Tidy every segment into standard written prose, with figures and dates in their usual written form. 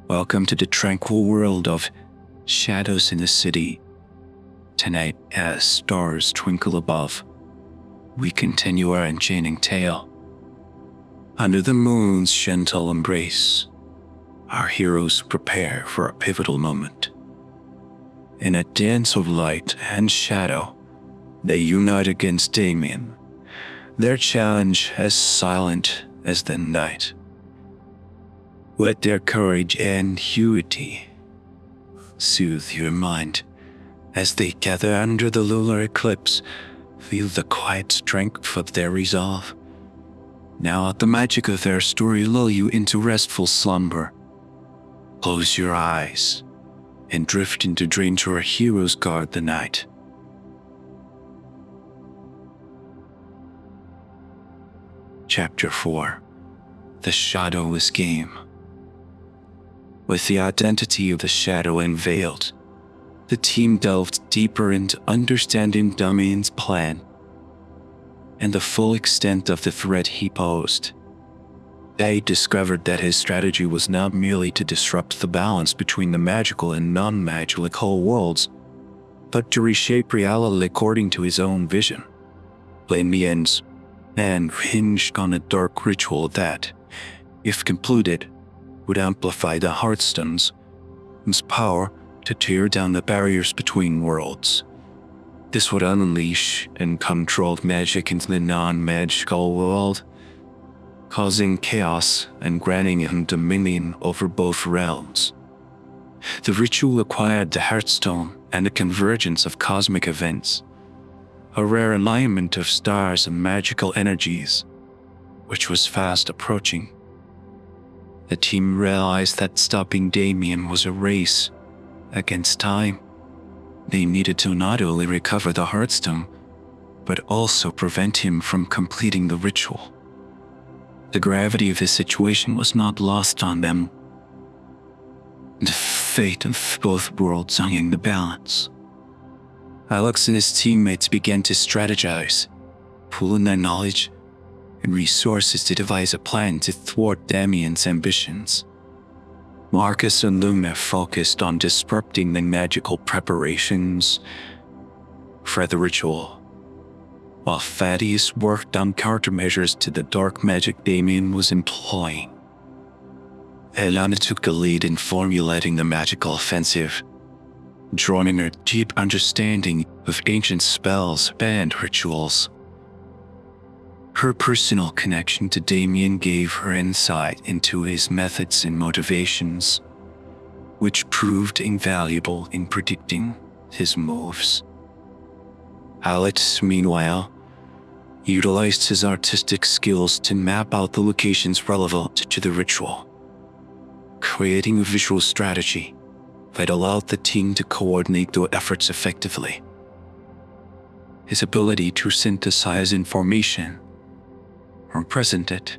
Welcome to the tranquil world of shadows in the city. Tonight, as stars twinkle above, we continue our enchanting tale. Under the moon's gentle embrace, our heroes prepare for a pivotal moment. In a dance of light and shadow, they unite against Damien, their challenge as silent as the night. Let their courage and unity soothe your mind as they gather under the lunar eclipse. Feel the quiet strength of their resolve. Now let the magic of their story lull you into restful slumber. Close your eyes and drift into dreams where heroes guard the night. Chapter 4: The Shadowless Game. With the identity of the shadow unveiled, the team delved deeper into understanding Damien's plan and the full extent of the threat he posed. They discovered that his strategy was not merely to disrupt the balance between the magical and non-magical worlds, but to reshape reality according to his own vision. Damien's plan hinged on a dark ritual that, if concluded, would amplify the Hearthstone's power to tear down the barriers between worlds. This would unleash uncontrolled magic into the non-magical world, causing chaos and granting him dominion over both realms. The ritual acquired the Hearthstone and the convergence of cosmic events, a rare alignment of stars and magical energies, which was fast approaching. The team realized that stopping Damien was a race against time. They needed to not only recover the Hearthstone, but also prevent him from completing the ritual. The gravity of the situation was not lost on them. The fate of both worlds hung in the balance. Alex and his teammates began to strategize, pooling their knowledge and resources to devise a plan to thwart Damien's ambitions. Marcus and Luna focused on disrupting the magical preparations for the ritual, while Thaddeus worked on countermeasures to the dark magic Damien was employing. Elena took the lead in formulating the magical offensive, drawing on her deep understanding of ancient spells and rituals. Her personal connection to Damien gave her insight into his methods and motivations, which proved invaluable in predicting his moves. Alex, meanwhile, utilized his artistic skills to map out the locations relevant to the ritual, creating a visual strategy that allowed the team to coordinate their efforts effectively. His ability to synthesize information or present it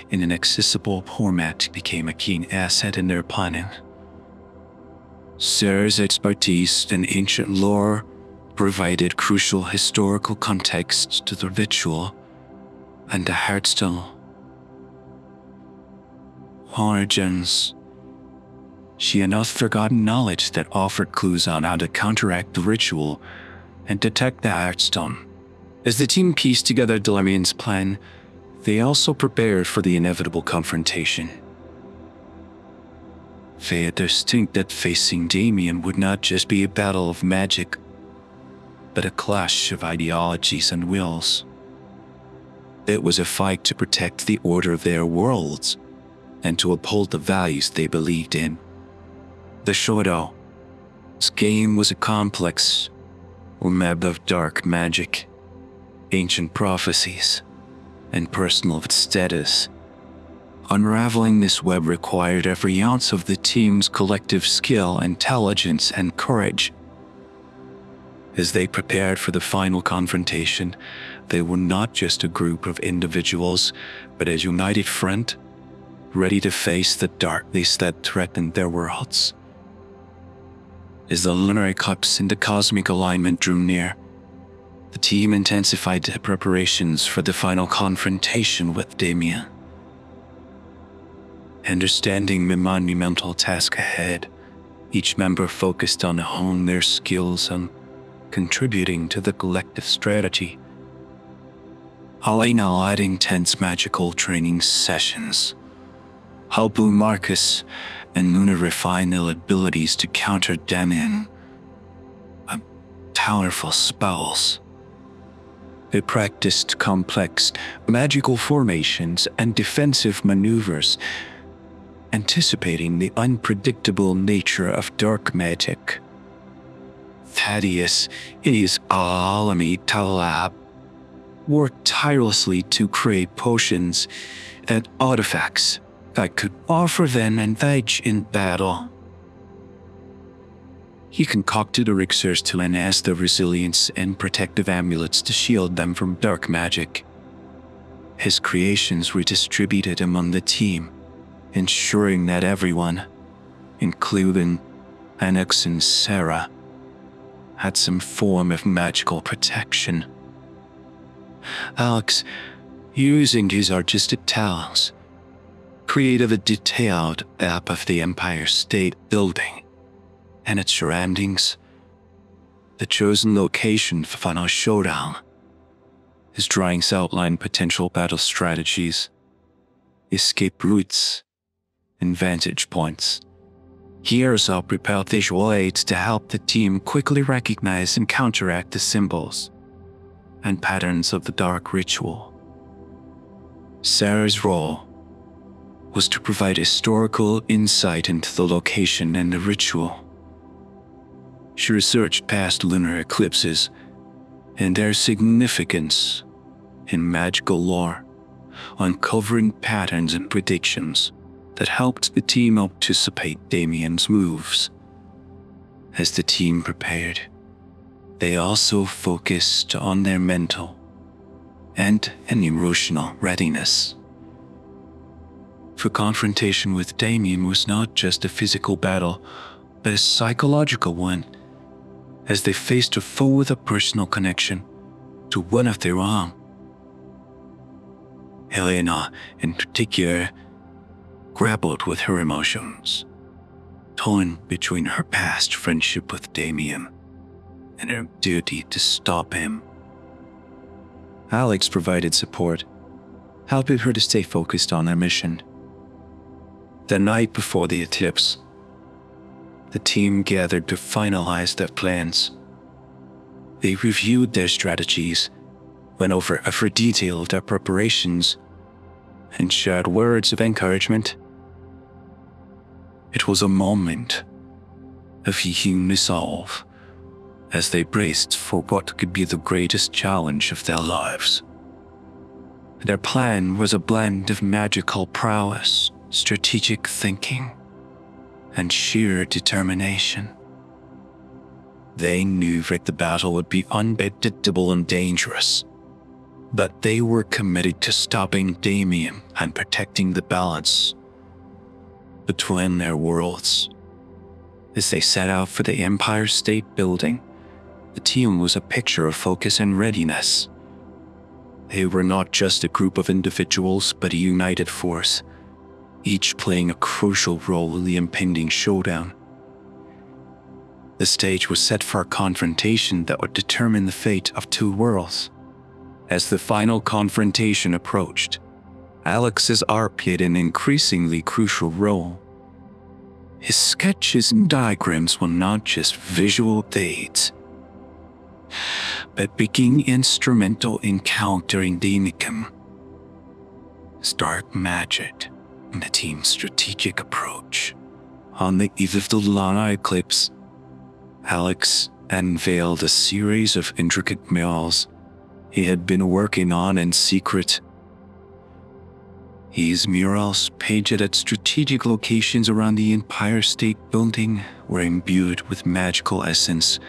in an accessible format became a keen asset in their planning. Sarah's expertise in ancient lore provided crucial historical context to the ritual and the Hearthstone origins. She had not forgotten knowledge that offered clues on how to counteract the ritual and detect the Hearthstone. As the team pieced together Damien's plan, they also prepared for the inevitable confrontation. They had distinct that facing Damien would not just be a battle of magic, but a clash of ideologies and wills. It was a fight to protect the order of their worlds and to uphold the values they believed in. The Shadow's game was a complex web of dark magic, ancient prophecies, and personal status. Unraveling this web required every ounce of the team's collective skill, intelligence, and courage. As they prepared for the final confrontation, they were not just a group of individuals, but a united front, ready to face the darkness that threatened their worlds. As the lunar eclipse and the cosmic alignment drew near, the team intensified their preparations for the final confrontation with Damien. Understanding the monumental task ahead, each member focused on honing their skills and contributing to the collective strategy. Now adding tense magical training sessions. Helping Marcus and Luna refine their abilities to counter Damien. Powerful spells. They practiced complex magical formations and defensive maneuvers, anticipating the unpredictable nature of dark magic. Thaddeus is Alami Talab worked tirelessly to create potions and artifacts that could offer them an edge in battle. He concocted elixirs to enhance their resilience and protective amulets to shield them from dark magic. His creations were distributed among the team, ensuring that everyone, including Annex and Sarah, had some form of magical protection. Alex, using his artistic talents, created a detailed map of the Empire State Building and its surroundings, the chosen location for final showdown. His drawings outline potential battle strategies, escape routes, and vantage points. He also prepared visual aids to help the team quickly recognize and counteract the symbols and patterns of the dark ritual. Sarah's role was to provide historical insight into the location and the ritual. She researched past lunar eclipses and their significance in magical lore, uncovering patterns and predictions that helped the team anticipate Damien's moves. As the team prepared, they also focused on their mental and emotional readiness. For confrontation with Damien was not just a physical battle, but a psychological one, as they faced a foe with a personal connection to one of their own. Helena, in particular, grappled with her emotions, torn between her past friendship with Damien and her duty to stop him. Alex provided support, helping her to stay focused on their mission. The night before the eclipse, the team gathered to finalize their plans. They reviewed their strategies, went over every detail of their preparations, and shared words of encouragement. It was a moment of healing resolve as they braced for what could be the greatest challenge of their lives. Their plan was a blend of magical prowess, strategic thinking, and sheer determination. They knew that the battle would be unpredictable and dangerous, but they were committed to stopping Damien and protecting the balance between their worlds. As they set out for the Empire State Building, the team was a picture of focus and readiness. They were not just a group of individuals, but a united force, each playing a crucial role in the impending showdown. The stage was set for a confrontation that would determine the fate of two worlds. As the final confrontation approached, Alex's art played an increasingly crucial role. His sketches and diagrams were not just visual aids, but became instrumental in countering the enigma, dark magic, and the team's strategic approach. On the eve of the lunar eclipse, Alex unveiled a series of intricate murals he had been working on in secret. These murals, painted at strategic locations around the Empire State Building, were imbued with magical essence.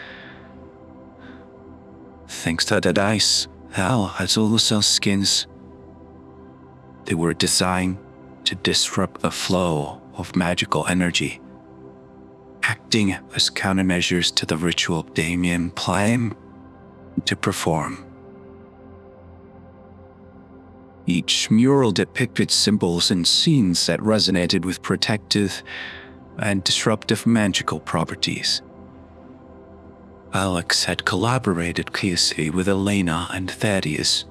Thanks to the dice, Al has also skins. They were designed to disrupt the flow of magical energy, acting as countermeasures to the ritual Damien planned to perform. Each mural depicted symbols and scenes that resonated with protective and disruptive magical properties. Alex had collaborated closely with Elena and Thaddeus.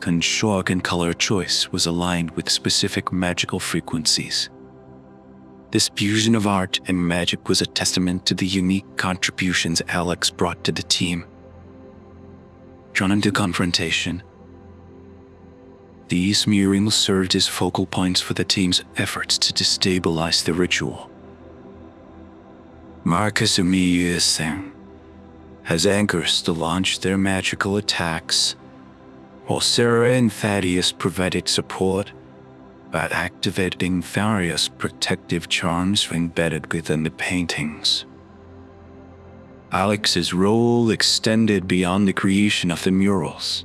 Construct and color choice was aligned with specific magical frequencies. This fusion of art and magic was a testament to the unique contributions Alex brought to the team. Drawn into confrontation, these murals served as focal points for the team's efforts to destabilize the ritual. Marcus Aurelius has anchors to launch their magical attacks, while Sarah and Thaddeus provided support by activating various protective charms embedded within the paintings. Alex's role extended beyond the creation of the murals.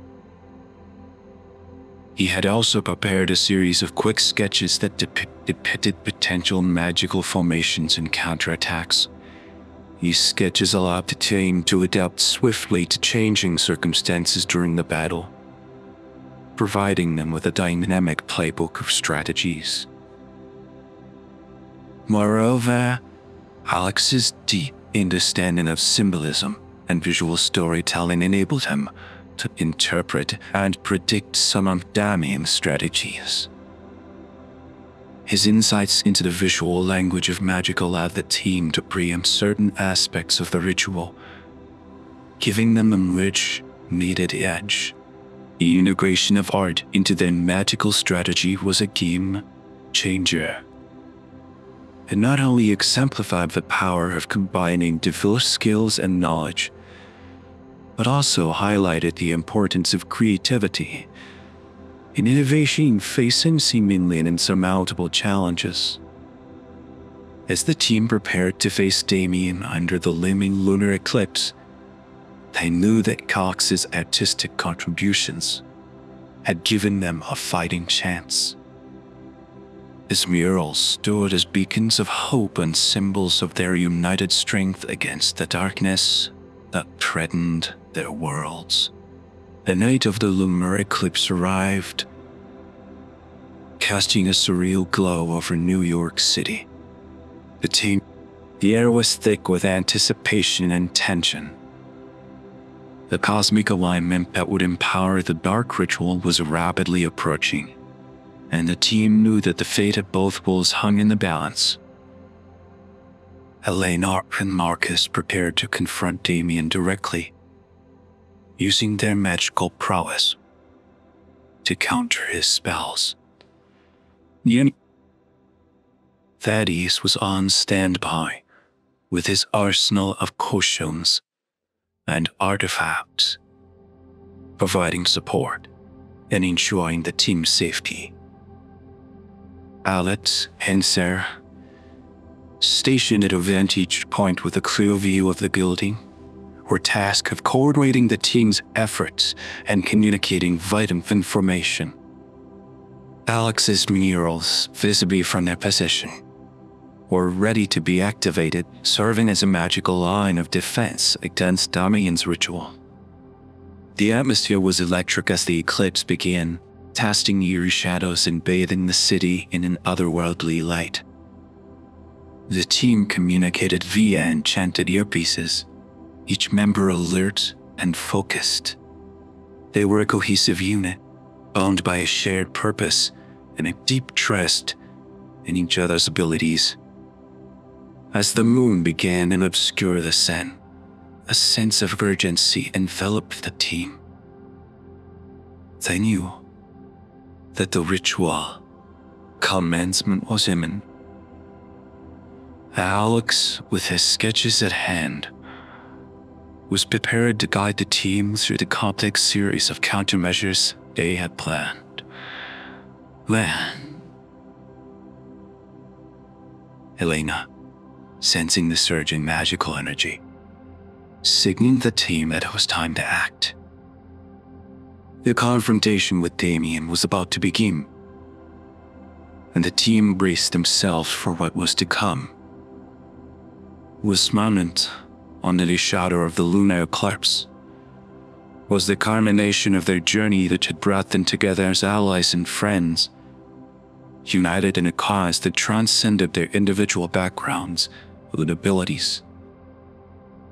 He had also prepared a series of quick sketches that depicted potential magical formations and counterattacks. These sketches allowed the team to adapt swiftly to changing circumstances during the battle, providing them with a dynamic playbook of strategies. Moreover, Alex's deep understanding of symbolism and visual storytelling enabled him to interpret and predict some of Damien's strategies. His insights into the visual language of magic allowed the team to preempt certain aspects of the ritual, giving them a rich, needed edge. The integration of art into their magical strategy was a game changer. It not only exemplified the power of combining diverse skills and knowledge, but also highlighted the importance of creativity in innovation facing seemingly insurmountable challenges. As the team prepared to face Damien under the looming lunar eclipse, they knew that Cox's artistic contributions had given them a fighting chance. His murals stood as beacons of hope and symbols of their united strength against the darkness that threatened their worlds. The night of the lunar eclipse arrived, casting a surreal glow over New York City. The air was thick with anticipation and tension. The cosmic alignment that would empower the dark ritual was rapidly approaching, and the team knew that the fate of both wolves hung in the balance. Elena and Marcus prepared to confront Damien directly, using their magical prowess to counter his spells. Thaddeus was on standby with his arsenal of potions and artifacts, providing support and ensuring the team's safety. Alex and Sarah, stationed at a vantage point with a clear view of the building, were tasked with coordinating the team's efforts and communicating vital information. Alex's murals, visible from their position, were ready to be activated, serving as a magical line of defense against Damien's ritual. The atmosphere was electric as the eclipse began, casting eerie shadows and bathing the city in an otherworldly light. The team communicated via enchanted earpieces, each member alert and focused. They were a cohesive unit, bound by a shared purpose and a deep trust in each other's abilities. As the moon began to obscure the sun, a sense of urgency enveloped the team. They knew that the ritual commencement was imminent. Alex, with his sketches at hand, was prepared to guide the team through the complex series of countermeasures they had planned. When Elena, sensing the surge in magical energy, signaled the team that it was time to act. The confrontation with Damien was about to begin, and the team braced themselves for what was to come. This moment, under the shadow of the lunar eclipse, was the culmination of their journey that had brought them together as allies and friends, united in a cause that transcended their individual backgrounds and abilities.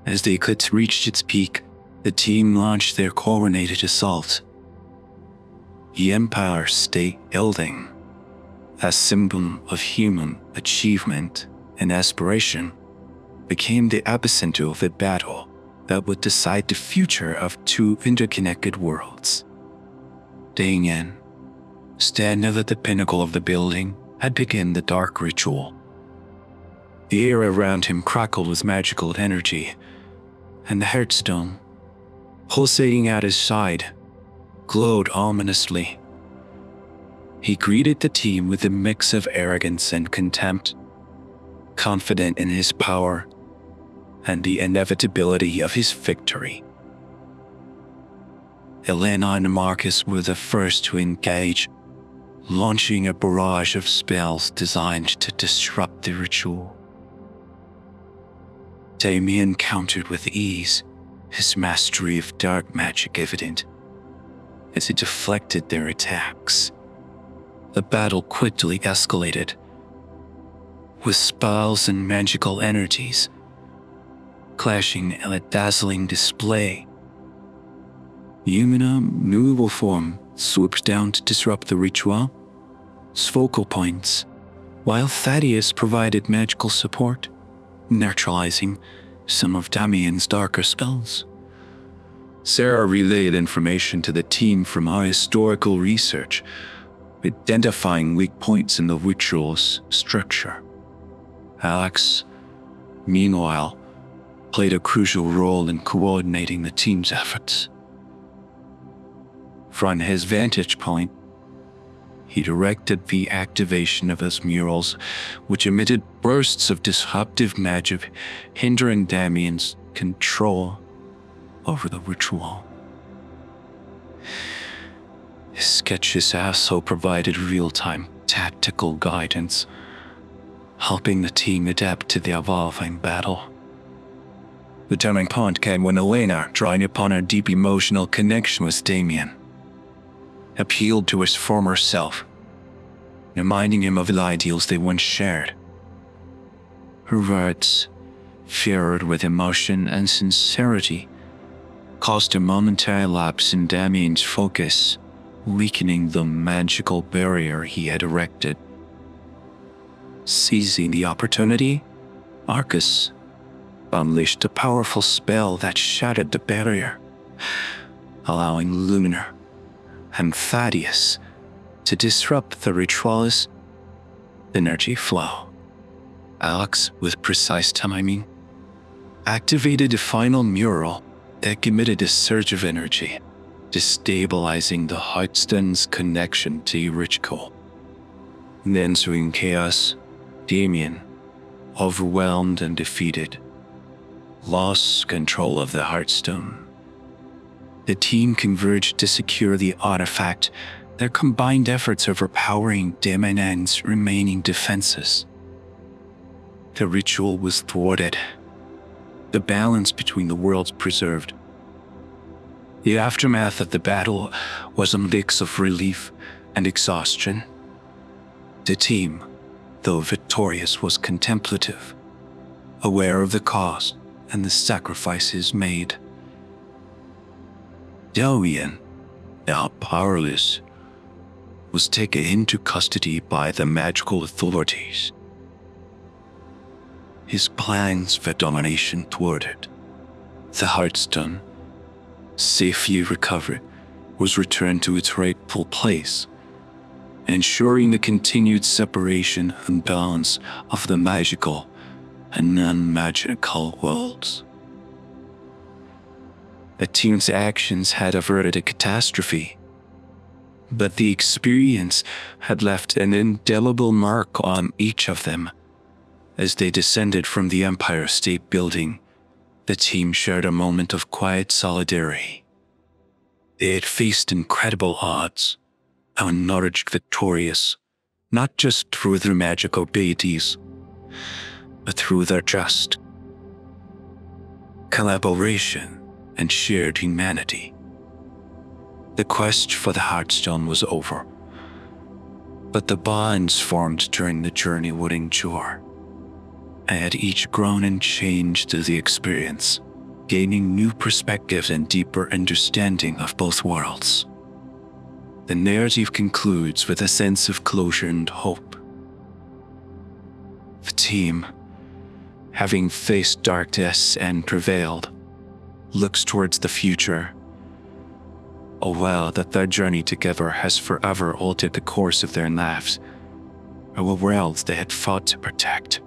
As the eclipse reached its peak, the team launched their coordinated assault. The Empire State Building, a symbol of human achievement and aspiration, became the epicenter of a battle that would decide the future of two interconnected worlds. Damien, standing at the pinnacle of the building, had begun the dark ritual. The air around him crackled with magical energy, and the hearthstone, pulsating at his side, glowed ominously. He greeted the team with a mix of arrogance and contempt, confident in his power and the inevitability of his victory. Elena and Marcus were the first to engage, launching a barrage of spells designed to disrupt the ritual. Damien countered with ease, his mastery of dark magic evident, as he deflected their attacks. The battle quickly escalated, with spells and magical energies clashing in a dazzling display. Yumina, movable form, swooped down to disrupt the ritual's focal points, while Thaddeus provided magical support, neutralizing some of Damien's darker spells. Sarah relayed information to the team from our historical research, identifying weak points in the ritual's structure. Alex, meanwhile, played a crucial role in coordinating the team's efforts. From his vantage point, he directed the activation of his murals, which emitted bursts of disruptive magic, hindering Damien's control over the ritual. His sketches also provided real-time tactical guidance, helping the team adapt to the evolving battle. The turning point came when Elena, drawing upon her deep emotional connection with Damien, appealed to his former self, reminding him of the ideals they once shared. Her words, filled with emotion and sincerity, caused a momentary lapse in Damien's focus, weakening the magical barrier he had erected. Seizing the opportunity, Marcus unleashed a powerful spell that shattered the barrier, allowing Lunar and Thaddeus to disrupt the ritual's energy flow. Alex, with precise timing, activated a final mural that emitted a surge of energy, destabilizing the hearthstone's connection to the ritual. In the ensuing chaos, Damien, overwhelmed and defeated, lost control of the hearthstone. The team converged to secure the artifact, their combined efforts overpowering Damien's remaining defenses. The ritual was thwarted, the balance between the worlds preserved. The aftermath of the battle was a mix of relief and exhaustion. The team, though victorious, was contemplative, aware of the cost and the sacrifices made. Damien, now powerless, was taken into custody by the magical authorities. His plans for domination thwarted. The hearthstone, safely recovered, was returned to its rightful place, ensuring the continued separation and balance of the magical and non-magical worlds. The team's actions had averted a catastrophe, but the experience had left an indelible mark on each of them. As they descended from the Empire State Building, the team shared a moment of quiet solidarity. They had faced incredible odds, and emerged victorious, not just through their magical abilities, but through their trust, collaboration, and shared humanity. The quest for the Heartstone was over, but the bonds formed during the journey would endure. I had each grown and changed through the experience, gaining new perspectives and deeper understanding of both worlds. The narrative concludes with a sense of closure and hope. The team, having faced darkness and prevailed, looks towards the future, aware that their journey together has forever altered the course of their lives, or worlds they had fought to protect.